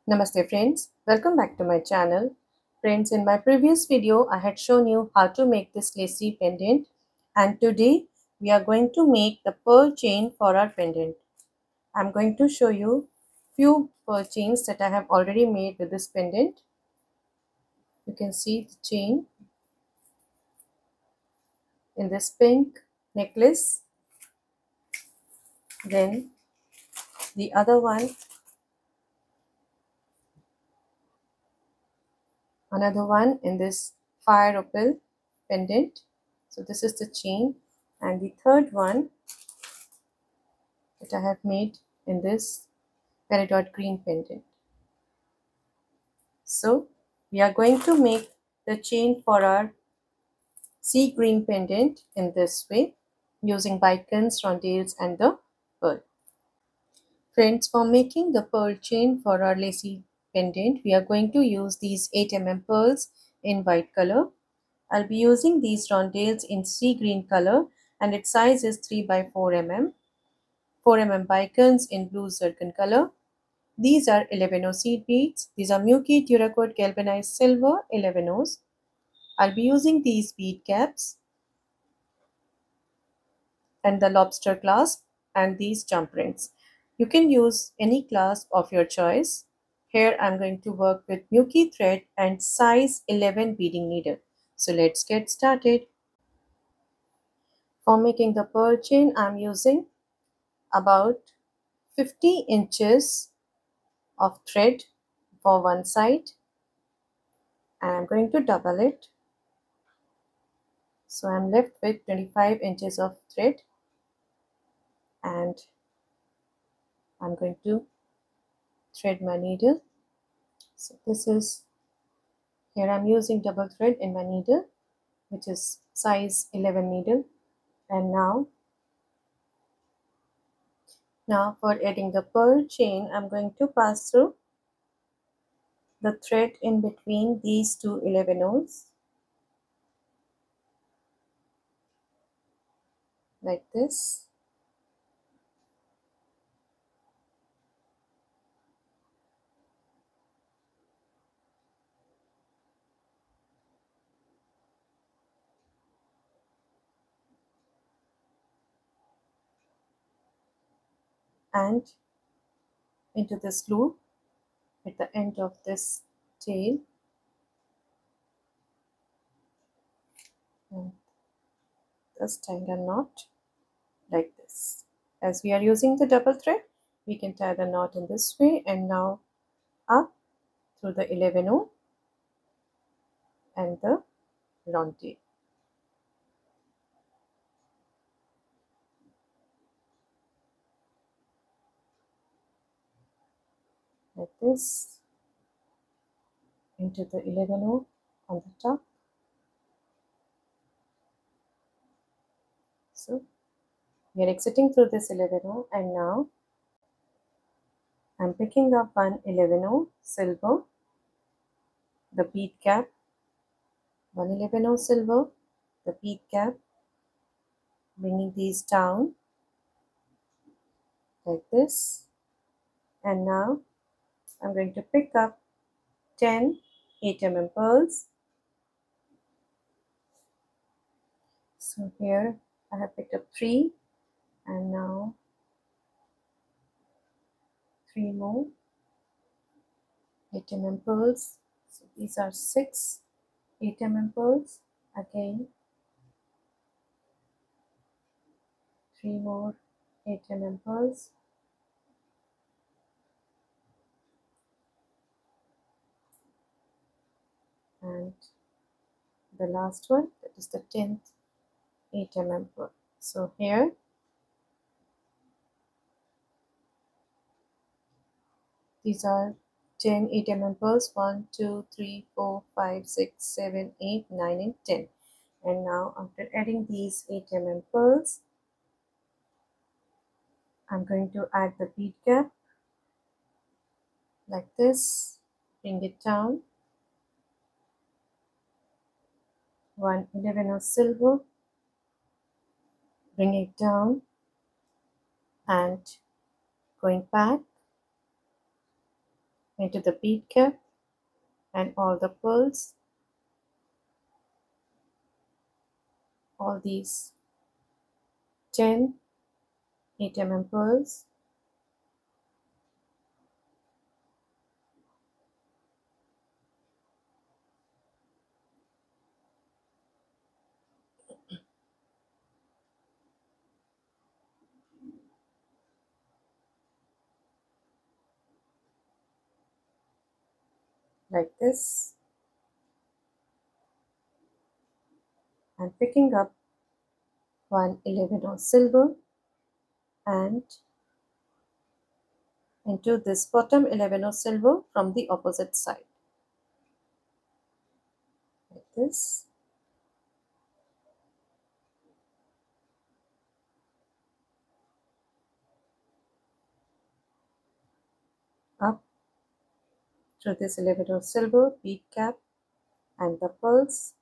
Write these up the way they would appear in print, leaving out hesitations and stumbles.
Namaste friends, welcome back to my channel. Friends, in my previous video I had shown you how to make this lacy pendant, and today we are going to make the pearl chain for our pendant. I'm going to show you few pearl chains that I have already made with this pendant. You can see the chain in this pink necklace, then the other one, another one in this fire opal pendant. So this is the chain, and the third one that I have made in this peridot green pendant. So we are going to make the chain for our sea green pendant in this way using bicones, rondelles and the pearl. Friends, for making the pearl chain for our lacy pendant, we are going to use these 8 mm pearls in white color. I'll be using these rondelles in sea green color, and its size is 3 by 4 mm. 4 mm bicones in blue zircon color. These are 11O seed beads. These are Miyuki duracoat galvanized silver 11Os. I'll be using these bead caps and the lobster clasp and these jump rings. You can use any clasp of your choice. Here I'm going to work with Miyuki thread and size 11 beading needle. So let's get started. For making the pearl chain, I'm using about 50 inches of thread for one side, and I'm going to double it. So I'm left with 25 inches of thread, and I'm going to thread my needle. So this is, here I'm using double thread in my needle, which is size 11 needle. And now for adding the pearl chain, I'm going to pass through the thread in between these two 11Os like this. And into this loop at the end of this tail, and just tie a knot like this. As we are using the double thread, we can tie the knot in this way, and now up through the 11O and the rondelle like this, into the 11O on the top. So we are exiting through this 11O, and now I'm picking up one 11O silver, the bead cap, one 11O silver, the bead cap, bringing these down like this, and now I'm going to pick up 10 8 mm pearls. So here I have picked up 3, and now 3 more 8 mm pearls. So these are 6 8 mm pearls. Again 3 more 8 mm pearls. And the last one, that is the 10th 8 mm pearl. So here these are 10 8 mm pearls, 1 2 3 4 5 6 7 8 9 and 10. And now after adding these 8 mm pearls, I'm going to add the bead cap like this, bring it down, one 11 of silver, bring it down, and going back into the bead cap and all the pearls, all these 10 8 pearls, like this, and picking up one 11 silver and into this bottom 11 silver from the opposite side, like this, up through this 11 silver bead cap and the pearls,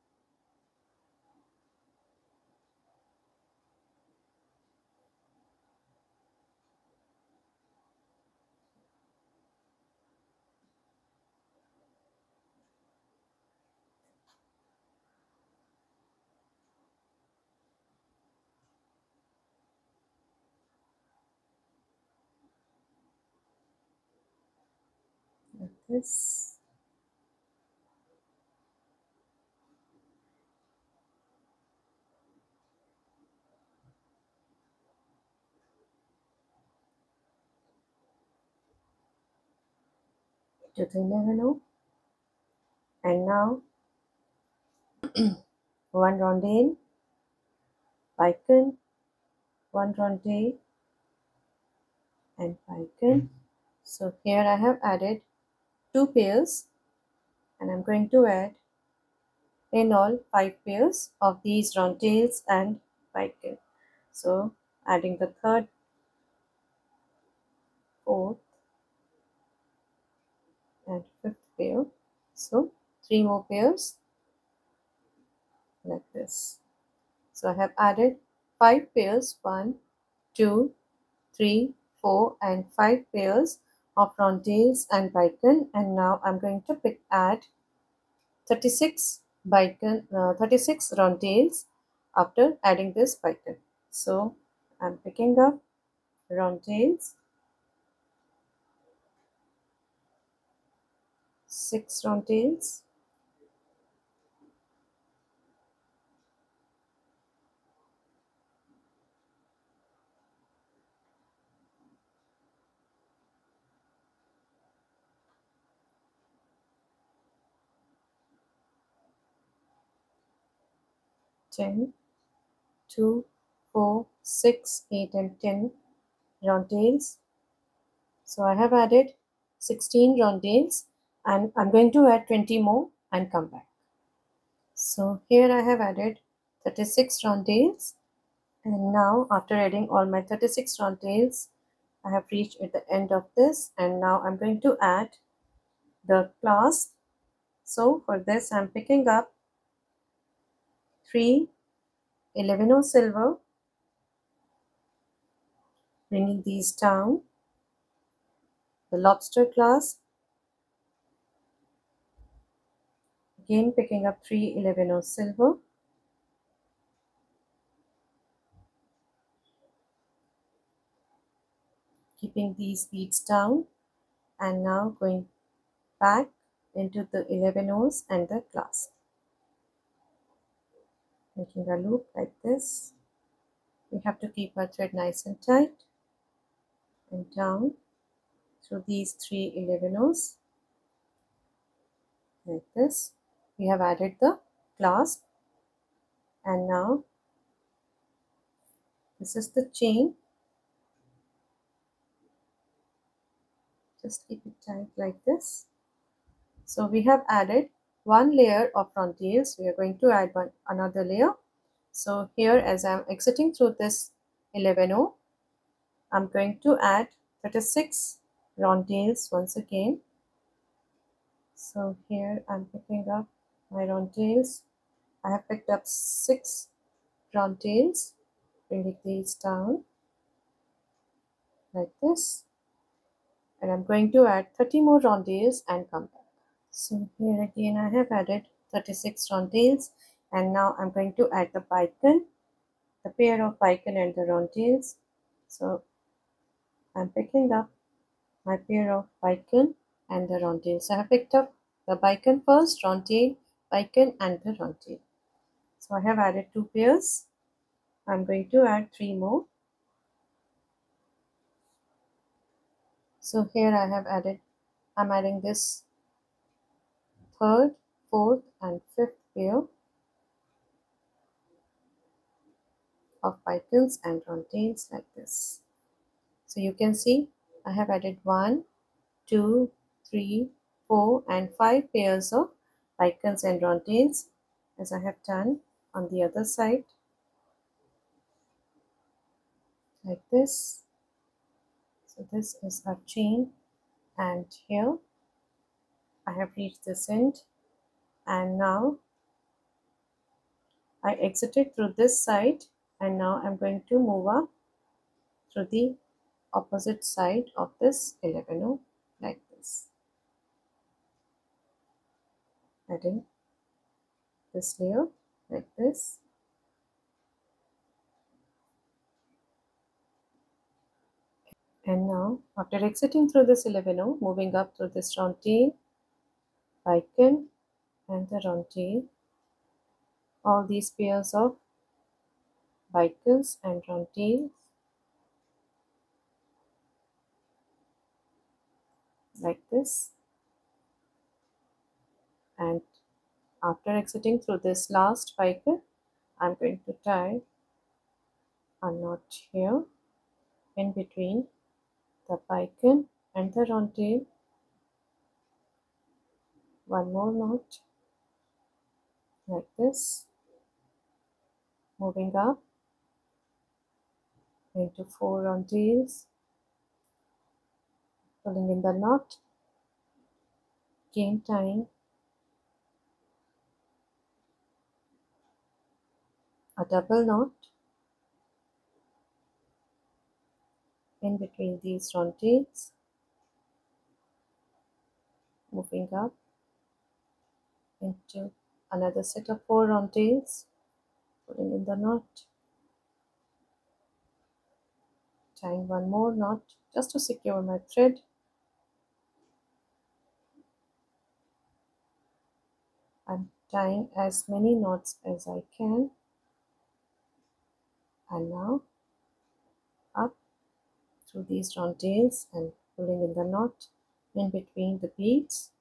like this, to the 11, and now one rondelle, bicone, one rondelle and bicone. So here I have added 2 pairs, and I'm going to add in all 5 pairs of these rondelles and bicone. So adding the third, fourth and fifth pair. So 3 more pairs, like this. So I have added 5 pairs, 1, 2, 3, 4 and 5 pairs of rondelles and bicone, and now I'm going to add 36 36 rondelles after adding this bicone. So I'm picking up rondelles, 6 rondelles, ten, 2, 4, 6, 8 and 10 rondelles. So I have added 16 rondelles, and I'm going to add 20 more and come back. So here I have added 36 rondelles, and now after adding all my 36 rondelles, I have reached at the end of this, and now I'm going to add the clasp. So for this I'm picking up 3 11 silver, bringing these down, the lobster clasp, again picking up 3 11 silver, keeping these beads down, and now going back into the 11 O's and the clasp, making a loop like this. We have to keep our thread nice and tight, and down through these 3 11 O's, like this. We have added the clasp, and now this is the chain. Just keep it tight like this. So we have added one layer of rondelles. We are going to add another layer. So here, as I'm exiting through this 11O, I'm going to add 36 rondelles once again. So here I'm picking up my rondelles. I have picked up 6 rondelles, bringing these down like this, and I'm going to add 30 more rondelles and come back. So here again I have added 36 rondelles, and now I'm going to add the bicone, the pair of bicone and the rondelles. So I'm picking up my pair of bicone and the rondelle. So I have picked up the bicone first, rondelle, bicone and the rondelle. So I have added 2 pairs. I'm going to add 3 more. So here I'm adding this third, fourth and fifth pair of bicones and rondelles like this. So you can see I have added 1, 2, 3, 4 and 5 pairs of bicones and rondelles, as I have done on the other side like this. So this is our chain, and here I have reached this end, and now I exited through this side, and now I'm going to move up through the opposite side of this 11 like this, adding this layer like this, and now after exiting through this 11 moving up through this round tail, bicone and the round tail, all these pairs of bicones and round tails like this, and after exiting through this last bicone, I'm going to tie a knot here in between the bicone and the round tail, one more knot like this, moving up into 4 round tails, pulling in the knot, again tying a double knot in between these round tails, moving up into another set of 4 round tails, pulling in the knot, tying one more knot just to secure my thread. I'm tying as many knots as I can, and now up through these round tails and pulling in the knot in between the beads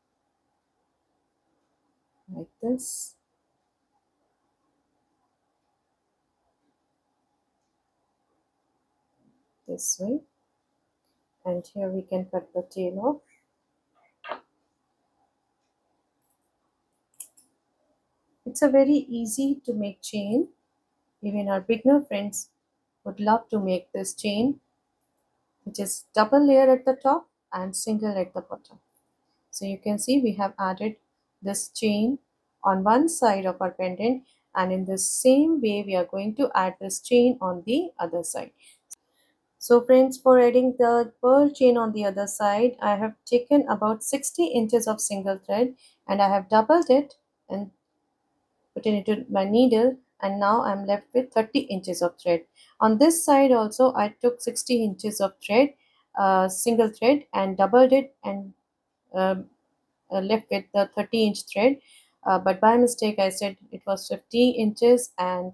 like this. This way, and here we can cut the tail off. It's a very easy to make chain. Even our beginner friends would love to make this chain, which is double layer at the top and single at the bottom. So you can see we have added this chain on one side of our pendant, and in the same way we are going to add this chain on the other side. So friends, for adding the pearl chain on the other side, I have taken about 60 inches of single thread, and I have doubled it and put it into my needle, and now I'm left with 30 inches of thread. On this side also I took 60 inches of thread, single thread, and doubled it, and um, left with the 30-inch thread, but by mistake I said it was 50 inches, and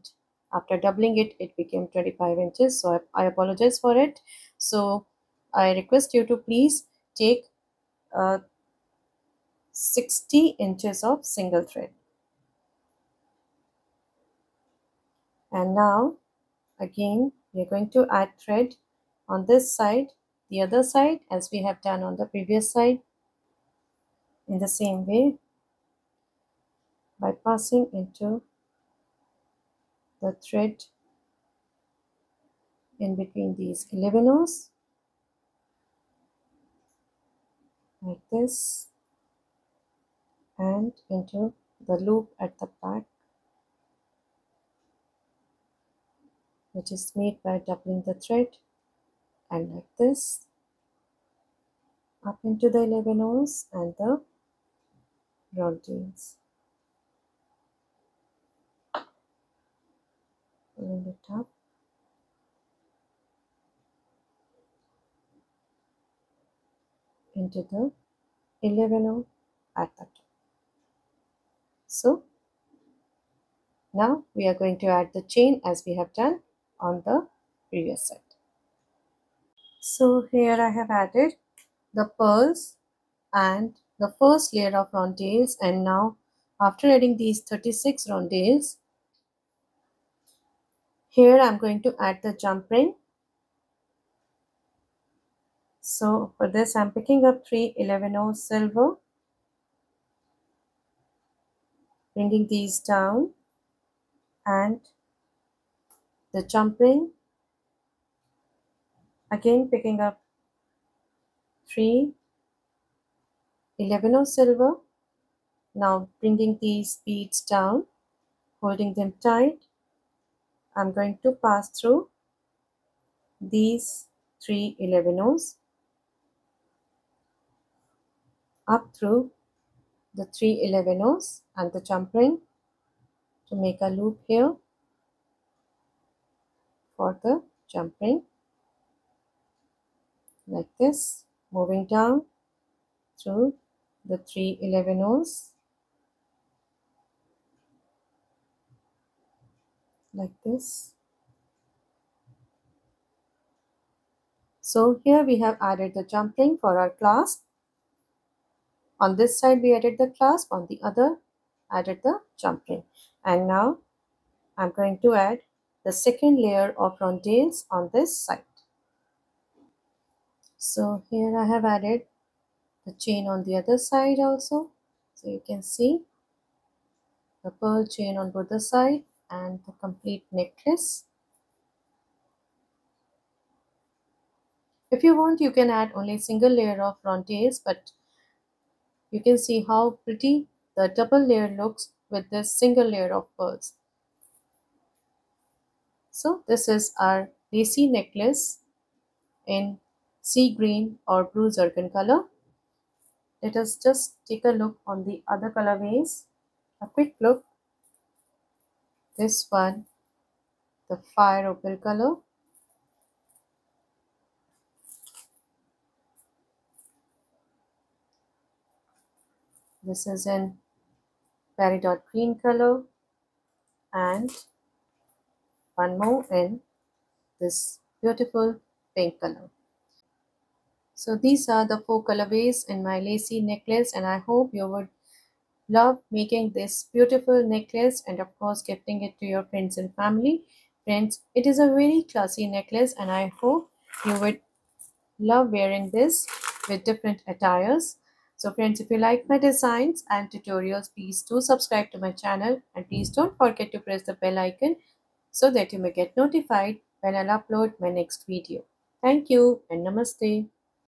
after doubling it it became 25 inches, so I apologize for it. So I request you to please take 60 inches of single thread. And now again we are going to add thread on this side, the other side, as we have done on the previous side, in the same way, by passing into the thread in between these 11 O's like this, and into the loop at the back, which is made by doubling the thread, and like this, up into the 11 O's and the rondelles. Pulling it up. Into the 11 O at the top. So now we are going to add the chain as we have done on the previous side. So here I have added the pearls and the first layer of rondelles, and now after adding these 36 rondelles, here I am going to add the jump ring. So for this I am picking up 3 11O silver, bringing these down, and the jump ring, again picking up 3 11O silver, now bringing these beads down, holding them tight. I'm going to pass through these 3 11Os up through the 3 11Os and the jump ring to make a loop here for the jump ring, like this, moving down through the 3 11Os like this. So here we have added the jump ring for our clasp. On this side we added the clasp, on the other added the jump ring, and now I'm going to add the second layer of rondelles on this side. So here I have added the chain on the other side also. So you can see the pearl chain on both the side and the complete necklace. If you want, you can add only a single layer of rondelles, but you can see how pretty the double layer looks with this single layer of pearls. So this is our Lacy necklace in sea green or blue zircon color. Let us just take a look on the other colorways. A quick look. This one, the fire opal color. This is in peridot green color, and one more in this beautiful pink color. So these are the 4 colorways in my Lacy necklace, and I hope you would love making this beautiful necklace and of course gifting it to your friends and family. Friends, it is a very classy necklace, and I hope you would love wearing this with different attires. So friends, if you like my designs and tutorials, please do subscribe to my channel, and please don't forget to press the bell icon so that you may get notified when I'll upload my next video. Thank you and namaste.